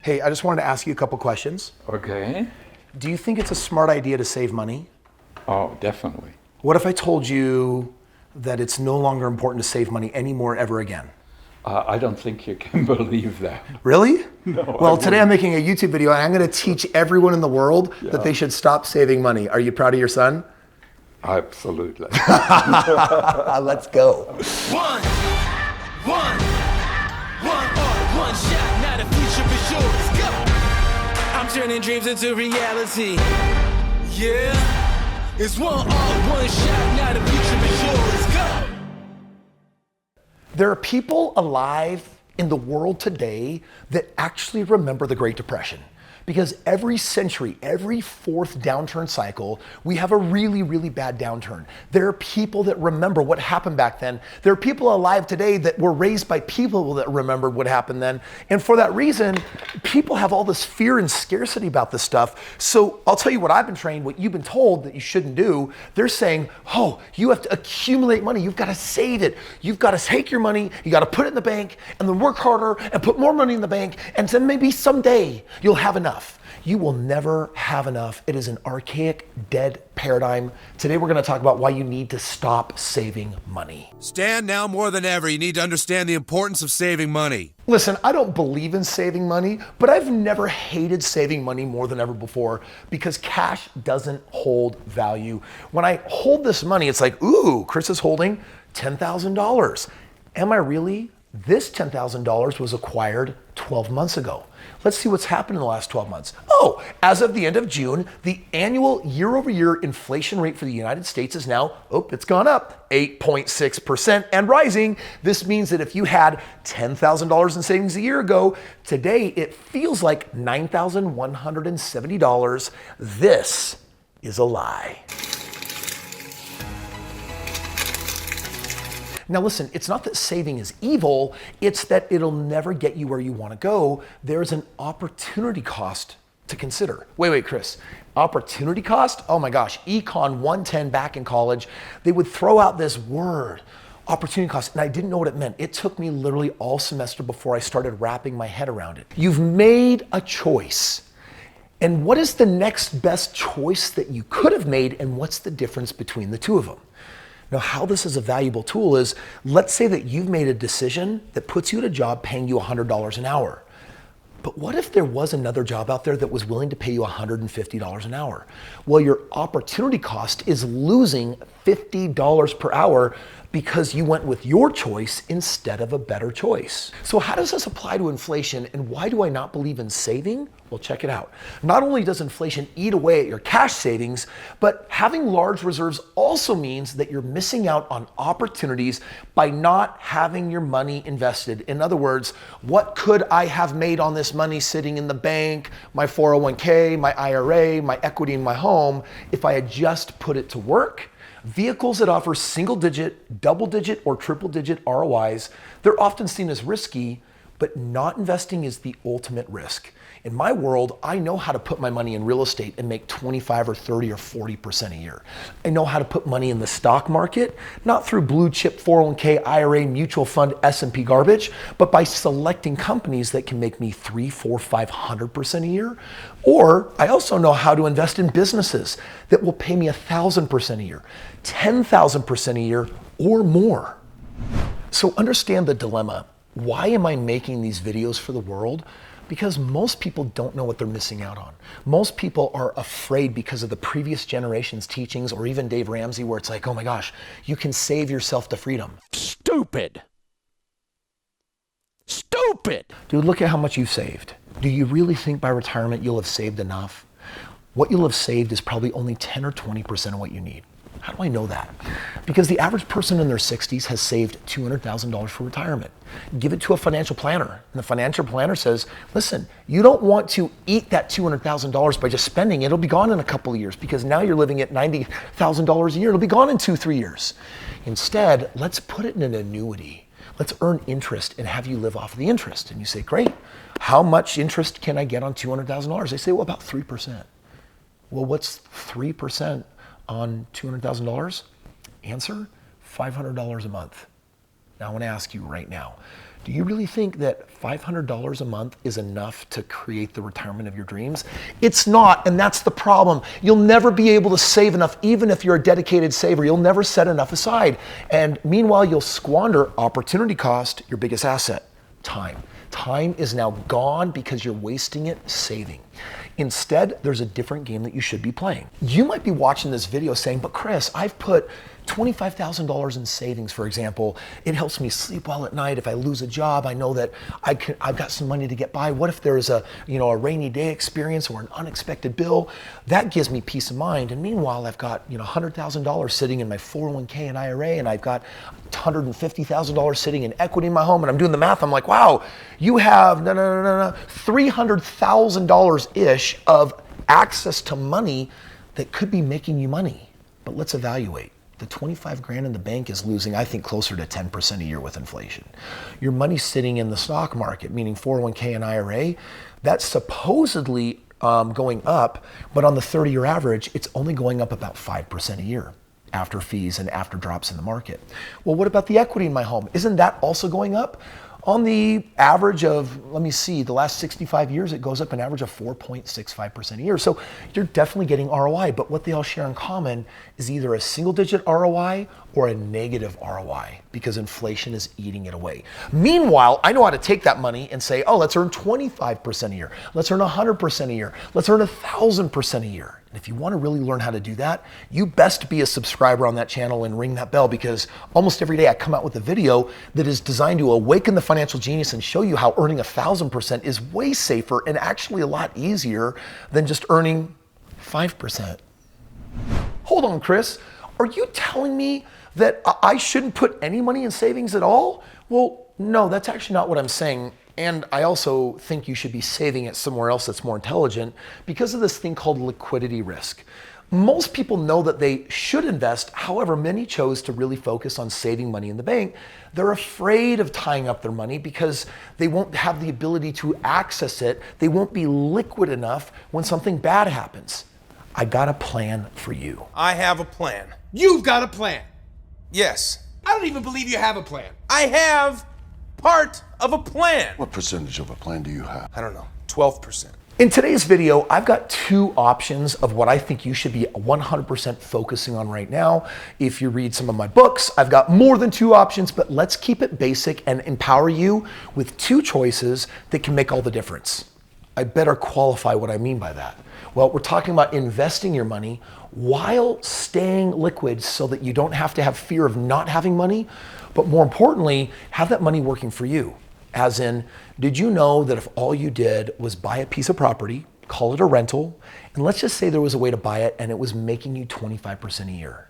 Hey, I just wanted to ask you a couple questions. Okay. Do you think it's a smart idea to save money? Oh, definitely. What if I told you that it's no longer important to save money anymore ever again? I don't think you can believe that. Really? No. Well, today I'm making a YouTube video and I'm going to teach everyone in the world that they should stop saving money. Are you proud of your son? Absolutely. Let's go. One shot, now the future is yours. Go. I'm turning dreams into reality. Yeah, it's one shot, now the future is yours. Go. There are people alive in the world today that actually remember the Great Depression. Because every century, every fourth downturn cycle, we have a really, really bad downturn. There are people that remember what happened back then. There are people alive today that were raised by people that remembered what happened then. And for that reason, people have all this fear and scarcity about this stuff. So I'll tell you what I've been trained, what you've been told that you shouldn't do. They're saying, oh, you have to accumulate money. You've got to save it. You've got to take your money. You got to put it in the bank and then work harder and put more money in the bank. And then maybe someday you'll have enough. You will never have enough. It is an archaic, dead paradigm. Today we're going to talk about why you need to stop saving money. Stan, now more than ever, you need to understand the importance of saving money. Listen, I don't believe in saving money, but I've never hated saving money more than ever before because cash doesn't hold value. When I hold this money, it's like, ooh, Kris is holding $10,000. Am I really? This $10,000 was acquired 12 months ago. Let's see what's happened in the last 12 months. Oh, as of the end of June, the annual year-over-year inflation rate for the United States is now, it's gone up 8.6% and rising. This means that if you had $10,000 in savings a year ago, today it feels like $9,170. This is a lie. Now listen, it's not that saving is evil, it's that it'll never get you where you want to go. There's an opportunity cost to consider. Wait, Kris, opportunity cost? Oh my gosh, Econ 110 back in college, they would throw out this word, opportunity cost, and I didn't know what it meant. It took me literally all semester before I started wrapping my head around it. You've made a choice. And what is the next best choice that you could have made, and what's the difference between the two of them? Now, how this is a valuable tool is, let's say that you've made a decision that puts you at a job paying you $100 an hour. But what if there was another job out there that was willing to pay you $150 an hour? Well, your opportunity cost is losing $50 per hour because you went with your choice instead of a better choice. So how does this apply to inflation, and why do I not believe in saving? Well, check it out. Not only does inflation eat away at your cash savings, but having large reserves also means that you're missing out on opportunities by not having your money invested. In other words, what could I have made on this money sitting in the bank, my 401k, my IRA, my equity in my home, if I had just put it to work? Vehicles that offer single-digit, double-digit, or triple-digit ROIs, they're often seen as risky, but not investing is the ultimate risk. In my world, I know how to put my money in real estate and make 25 or 30 or 40% a year. I know how to put money in the stock market, not through blue chip 401k, IRA, mutual fund, S&P garbage, but by selecting companies that can make me 3, 4, 500% a year. Or I also know how to invest in businesses that will pay me 1,000% a year, 10,000% a year, or more. So understand the dilemma. Why am I making these videos for the world? Because most people don't know what they're missing out on. Most people are afraid because of the previous generation's teachings, or even Dave Ramsey, where it's like, oh my gosh, you can save yourself to freedom. Stupid. Dude, look at how much you've saved. Do you really think by retirement you'll have saved enough? What you'll have saved is probably only 10 or 20% of what you need. How do I know that? Because the average person in their 60s has saved $200,000 for retirement. Give it to a financial planner. And the financial planner says, listen, you don't want to eat that $200,000 by just spending it. It'll be gone in a couple of years because now you're living at $90,000 a year. It'll be gone in 2-3 years. Instead, let's put it in an annuity. Let's earn interest and have you live off of the interest. And you say, great, how much interest can I get on $200,000? They say, well, about 3%. Well, what's 3% on $200,000? Answer, $500 a month. Now I want to ask you right now, Do you really think that $500 a month is enough to create the retirement of your dreams? It's not, and that's the problem. You'll never be able to save enough, even if you're a dedicated saver. You'll never set enough aside. And meanwhile, you'll squander opportunity cost, your biggest asset, time. Time is now gone because you're wasting it saving. Instead, there's a different game that you should be playing. You might be watching this video saying, but Kris, I've put $25,000 in savings, for example. It helps me sleep well at night. If I lose a job, I know that I've got some money to get by. What if there's a rainy day experience or an unexpected bill? That gives me peace of mind. And meanwhile, I've got $100,000 sitting in my 401k and IRA, and I've got $150,000 sitting in equity in my home. And I'm doing the math. I'm like, wow, you have $300,000-ish of access to money that could be making you money. But let's evaluate. The 25 grand in the bank is losing, I think, closer to 10% a year with inflation. Your money's sitting in the stock market, meaning 401k and IRA, that's supposedly going up, but on the 30-year average, it's only going up about 5% a year after fees and after drops in the market. Well, what about the equity in my home? Isn't that also going up? On the average of, the last 65 years, it goes up an average of 4.65% a year. So you're definitely getting ROI, but what they all share in common is either a single digit ROI or a negative ROI because inflation is eating it away. Meanwhile, I know how to take that money and say, oh, let's earn 25% a year. Let's earn 100% a year. Let's earn 1,000% a year. And if you want to really learn how to do that, you best be a subscriber on that channel and ring that bell, because almost every day I come out with a video that is designed to awaken the financial genius and show you how earning 1,000% is way safer and actually a lot easier than just earning 5%. Hold on, Kris. Are you telling me that I shouldn't put any money in savings at all? Well, no, that's actually not what I'm saying. And I also think you should be saving it somewhere else that's more intelligent because of this thing called liquidity risk. Most people know that they should invest. However, many chose to really focus on saving money in the bank. They're afraid of tying up their money because they won't have the ability to access it. They won't be liquid enough when something bad happens. I got a plan for you. I have a plan. You've got a plan. Yes, I don't even believe you have a plan. I have part of a plan. What percentage of a plan do you have? I don't know, 12%. In today's video, I've got two options of what I think you should be 100% focusing on right now. If you read some of my books, I've got more than two options, but let's keep it basic and empower you with two choices that can make all the difference. I better qualify what I mean by that. Well, we're talking about investing your money while staying liquid so that you don't have to have fear of not having money, but more importantly, have that money working for you. As in, did you know that if all you did was buy a piece of property, call it a rental, and let's just say there was a way to buy it and it was making you 25% a year.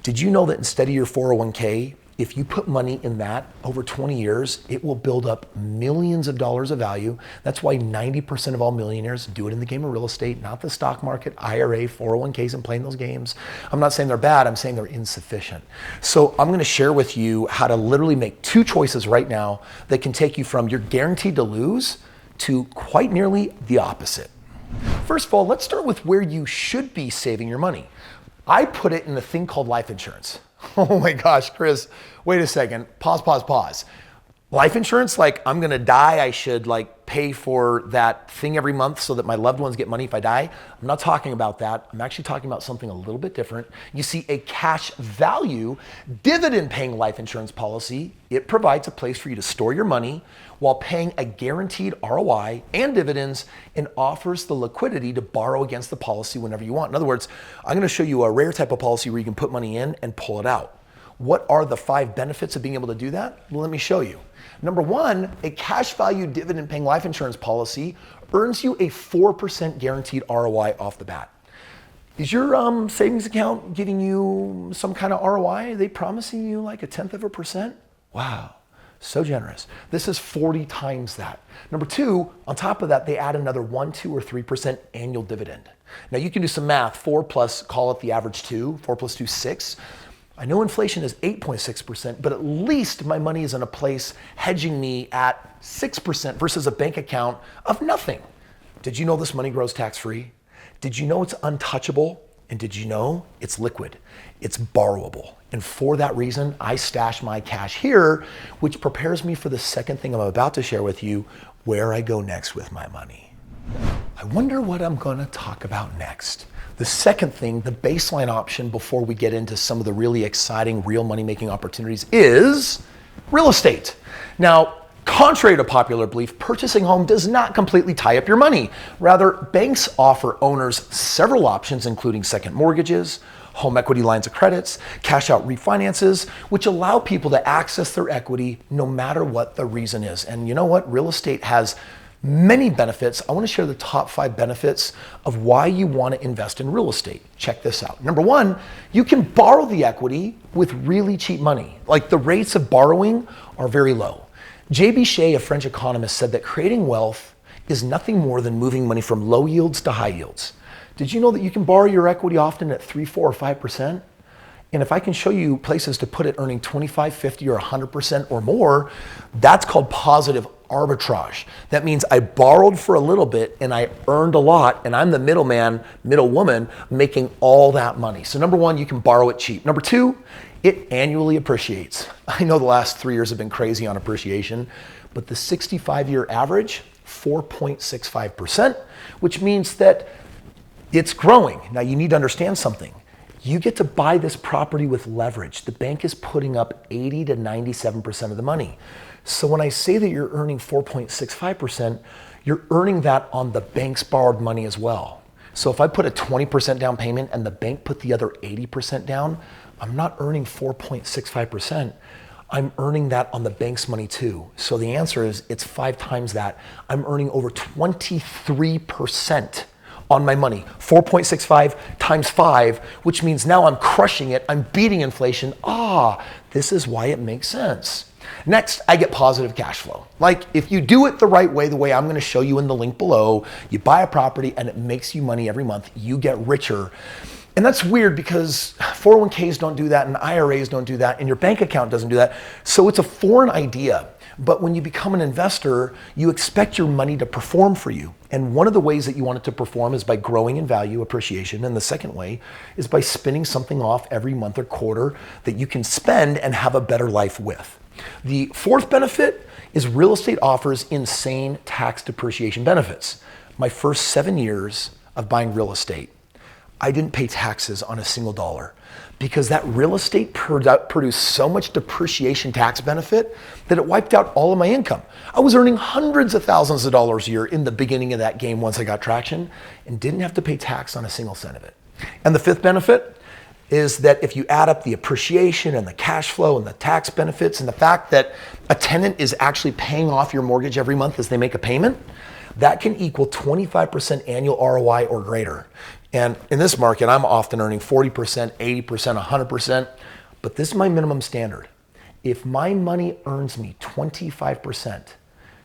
Did you know that instead of your 401k, if you put money in that over 20 years, it will build up millions of dollars of value? That's why 90% of all millionaires do it in the game of real estate, not the stock market, IRA, 401ks, and playing those games. I'm not saying they're bad, I'm saying they're insufficient. So I'm gonna share with you how to literally make two choices right now that can take you from you're guaranteed to lose to quite nearly the opposite. First of all, let's start with where you should be saving your money. I put it in a thing called life insurance. Oh my gosh, Kris, wait a second. Pause. Life insurance, like I'm gonna die, I should pay for that thing every month so that my loved ones get money if I die. I'm not talking about that. I'm actually talking about something a little bit different. You see, a cash value, dividend paying life insurance policy, it provides a place for you to store your money while paying a guaranteed ROI and dividends, and offers the liquidity to borrow against the policy whenever you want. In other words, I'm gonna show you a rare type of policy where you can put money in and pull it out. What are the 5 benefits of being able to do that? Well, let me show you. Number 1, a cash value dividend paying life insurance policy earns you a 4% guaranteed ROI off the bat. Is your savings account giving you some kind of ROI? Are they promising you like 0.1%? Wow, so generous. This is 40 times that. Number 2, on top of that, they add another 1, 2, or 3% annual dividend. Now you can do some math. 4 plus, call it the average 2. 4 plus 2, 6. I know inflation is 8.6%, but at least my money is in a place hedging me at 6% versus a bank account of nothing. Did you know this money grows tax-free? Did you know it's untouchable? And did you know it's liquid? It's borrowable. And for that reason, I stash my cash here, which prepares me for the second thing I'm about to share with you, where I go next with my money. I wonder what I'm gonna talk about next. The second thing, the baseline option before we get into some of the really exciting real money-making opportunities is real estate. Now, contrary to popular belief, purchasing a home does not completely tie up your money. Rather, banks offer owners several options, including second mortgages, home equity lines of credits, cash out refinances, which allow people to access their equity no matter what the reason is. And you know what? Real estate has many benefits. I want to share the top 5 benefits of why you want to invest in real estate. Check this out. Number 1, you can borrow the equity with really cheap money. Like, the rates of borrowing are very low. J.B. Shea, a French economist, said that creating wealth is nothing more than moving money from low yields to high yields. Did you know that you can borrow your equity often at 3, 4, or 5%? And if I can show you places to put it earning 25, 50, or 100% or more, that's called positive arbitrage. That means I borrowed for a little bit and I earned a lot, and I'm the middleman, middlewoman, making all that money. So number 1, you can borrow it cheap. Number 2, it annually appreciates. I know the last 3 years have been crazy on appreciation, but the 65-year average, 4.65%, which means that it's growing. Now you need to understand something. You get to buy this property with leverage. The bank is putting up 80 to 97% of the money. So when I say that you're earning 4.65%, you're earning that on the bank's borrowed money as well. So if I put a 20% down payment and the bank put the other 80% down, I'm not earning 4.65%. I'm earning that on the bank's money too. So the answer is it's 5 times that. I'm earning over 23% on my money. 4.65 times 5, which means now I'm crushing it. I'm beating inflation. This is why it makes sense. Next, I get positive cash flow. Like, if you do it the right way, the way I'm gonna show you in the link below, you buy a property and it makes you money every month, you get richer. And that's weird because 401ks don't do that and IRAs don't do that and your bank account doesn't do that. So it's a foreign idea. But when you become an investor, you expect your money to perform for you. And one of the ways that you want it to perform is by growing in value, appreciation. And the second way is by spinning something off every month or quarter that you can spend and have a better life with. The fourth benefit is real estate offers insane tax depreciation benefits. My first 7 years of buying real estate, I didn't pay taxes on a single dollar because that real estate produced so much depreciation tax benefit that it wiped out all of my income. I was earning hundreds of thousands of dollars a year in the beginning of that game once I got traction and didn't have to pay tax on a single cent of it. And the fifth benefit is that if you add up the appreciation and the cash flow and the tax benefits and the fact that a tenant is actually paying off your mortgage every month as they make a payment, that can equal 25% annual ROI or greater. And in this market, I'm often earning 40%, 80%, 100%, but this is my minimum standard. If my money earns me 25%,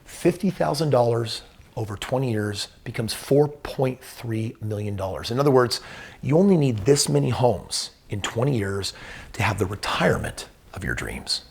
$50,000 over 20 years becomes $4.3 million. In other words, you only need this many homes in 20 years to have the retirement of your dreams.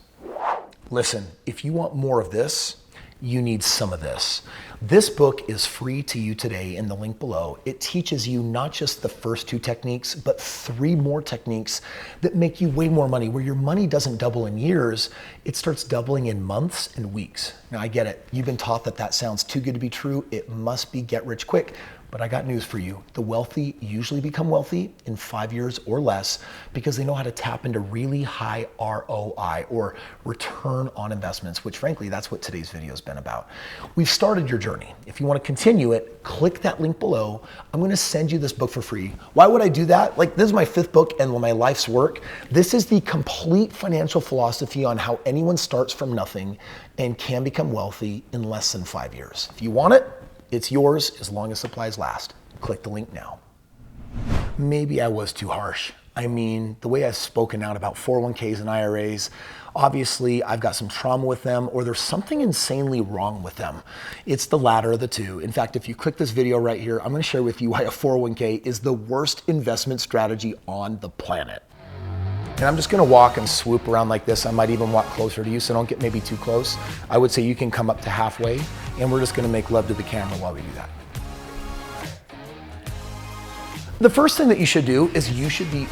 Listen, if you want more of this, you need some of this. This book is free to you today in the link below. It teaches you not just the first 2 techniques, but 3 more techniques that make you way more money. Where your money doesn't double in years, it starts doubling in months and weeks. Now I get it. You've been taught that that sounds too good to be true. It must be get rich quick. But I got news for you. The wealthy usually become wealthy in 5 years or less because they know how to tap into really high ROI or return on investments, which frankly, that's what today's video has been about. We've started your journey. If you want to continue it, click that link below. I'm going to send you this book for free. Why would I do that? Like, this is my 5th book and my life's work. This is the complete financial philosophy on how anyone starts from nothing and can become wealthy in less than 5 years. If you want it, it's yours as long as supplies last. Click the link now. Maybe I was too harsh. I mean, the way I've spoken out about 401ks and IRAs, obviously I've got some trauma with them or there's something insanely wrong with them. It's the latter of the two. In fact, if you click this video right here, I'm gonna share with you why a 401k is the worst investment strategy on the planet. And I'm just gonna walk and swoop around like this. I might even walk closer to you, so don't get maybe too close. I would say you can come up to halfway, and we're just gonna make love to the camera while we do that. The first thing that you should do is you should be